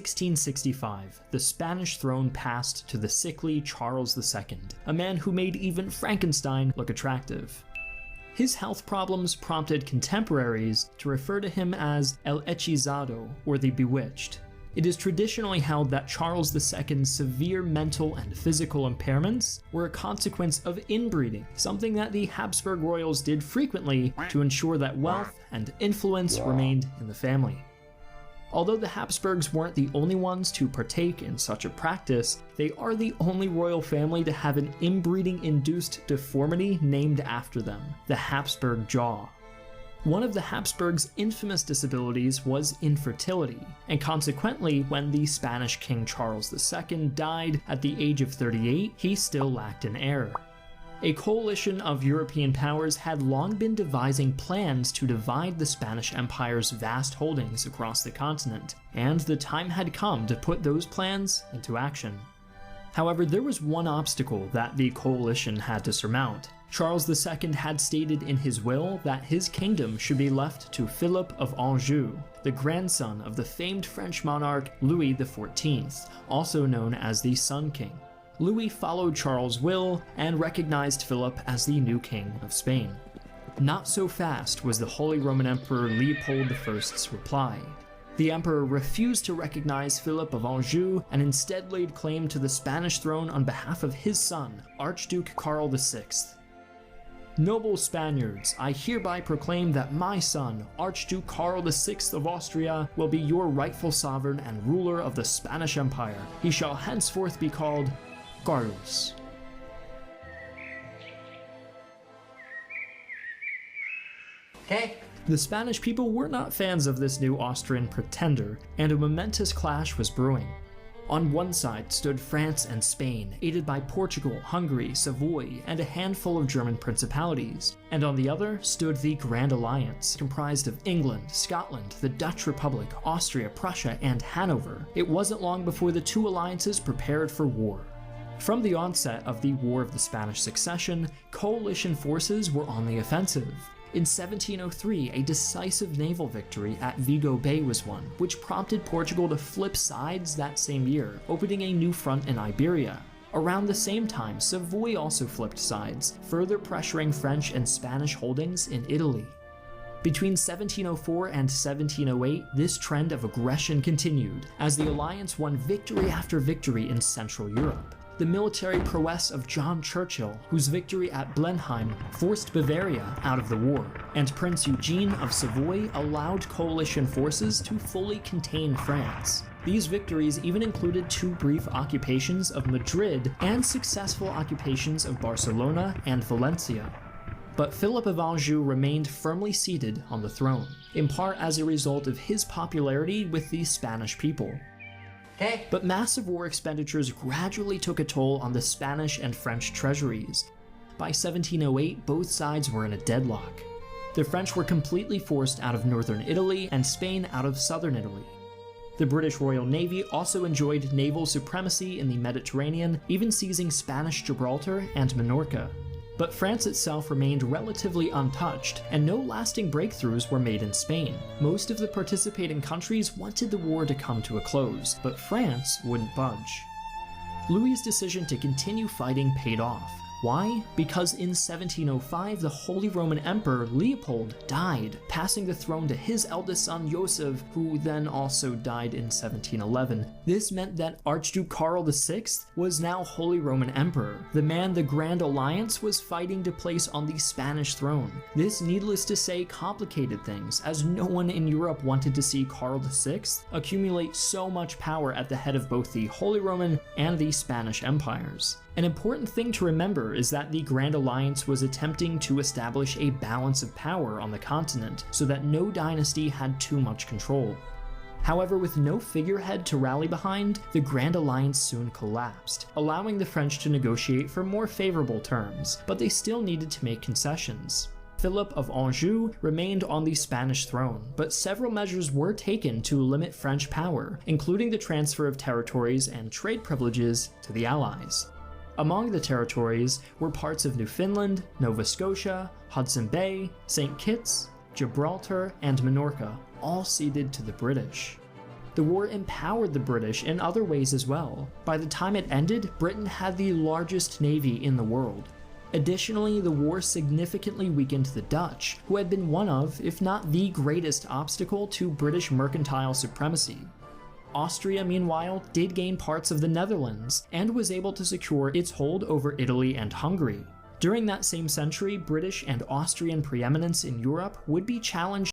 1665, the Spanish throne passed to the sickly Charles II, a man who made even Frankenstein look attractive. His health problems prompted contemporaries to refer to him as El Hechizado, or the Bewitched. It is traditionally held that Charles II's severe mental and physical impairments were a consequence of inbreeding, something that the Habsburg royals did frequently to ensure that wealth and influence remained in the family. Although the Habsburgs weren't the only ones to partake in such a practice, they are the only royal family to have an inbreeding-induced deformity named after them, the Habsburg jaw. One of the Habsburgs' infamous disabilities was infertility, and consequently, when the Spanish King Charles II died at the age of 38, he still lacked an heir. A coalition of European powers had long been devising plans to divide the Spanish Empire's vast holdings across the continent, and the time had come to put those plans into action. However, there was one obstacle that the coalition had to surmount. Charles II had stated in his will that his kingdom should be left to Philip of Anjou, the grandson of the famed French monarch Louis XIV, also known as the Sun King. Louis followed Charles' will and recognized Philip as the new king of Spain. Not so fast was the Holy Roman Emperor Leopold I's reply. The emperor refused to recognize Philip of Anjou and instead laid claim to the Spanish throne on behalf of his son, Archduke Karl VI. Noble Spaniards, I hereby proclaim that my son, Archduke Karl VI of Austria, will be your rightful sovereign and ruler of the Spanish Empire. He shall henceforth be called Carlos. Okay. The Spanish people were not fans of this new Austrian pretender, and a momentous clash was brewing. On one side stood France and Spain, aided by Portugal, Hungary, Savoy, and a handful of German principalities, and on the other stood the Grand Alliance, comprised of England, Scotland, the Dutch Republic, Austria, Prussia, and Hanover. It wasn't long before the two alliances prepared for war. From the onset of the War of the Spanish Succession, coalition forces were on the offensive. In 1703, a decisive naval victory at Vigo Bay was won, which prompted Portugal to flip sides that same year, opening a new front in Iberia. Around the same time, Savoy also flipped sides, further pressuring French and Spanish holdings in Italy. Between 1704 and 1708, this trend of aggression continued, as the alliance won victory after victory in Central Europe. The military prowess of John Churchill, whose victory at Blenheim forced Bavaria out of the war, and Prince Eugene of Savoy allowed coalition forces to fully contain France. These victories even included two brief occupations of Madrid and successful occupations of Barcelona and Valencia. But Philip of Anjou remained firmly seated on the throne, in part as a result of his popularity with the Spanish people. But massive war expenditures gradually took a toll on the Spanish and French treasuries. By 1708, both sides were in a deadlock. The French were completely forced out of northern Italy and Spain out of southern Italy. The British Royal Navy also enjoyed naval supremacy in the Mediterranean, even seizing Spanish Gibraltar and Minorca. But France itself remained relatively untouched, and no lasting breakthroughs were made in Spain. Most of the participating countries wanted the war to come to a close, but France wouldn't budge. Louis's decision to continue fighting paid off. Why? Because in 1705, the Holy Roman Emperor Leopold died, passing the throne to his eldest son Joseph, who then also died in 1711. This meant that Archduke Karl VI was now Holy Roman Emperor, the man the Grand Alliance was fighting to place on the Spanish throne. This, needless to say, complicated things, as no one in Europe wanted to see Karl VI accumulate so much power at the head of both the Holy Roman and the Spanish empires. An important thing to remember is that the Grand Alliance was attempting to establish a balance of power on the continent so that no dynasty had too much control. However, with no figurehead to rally behind, the Grand Alliance soon collapsed, allowing the French to negotiate for more favorable terms, but they still needed to make concessions. Philip of Anjou remained on the Spanish throne, but several measures were taken to limit French power, including the transfer of territories and trade privileges to the Allies. Among the territories were parts of Newfoundland, Nova Scotia, Hudson Bay, St. Kitts, Gibraltar, and Minorca, all ceded to the British. The war empowered the British in other ways as well. By the time it ended, Britain had the largest navy in the world. Additionally, the war significantly weakened the Dutch, who had been one of, if not the greatest obstacle to British mercantile supremacy. Austria, meanwhile, did gain parts of the Netherlands, and was able to secure its hold over Italy and Hungary. During that same century, British and Austrian preeminence in Europe would be challenged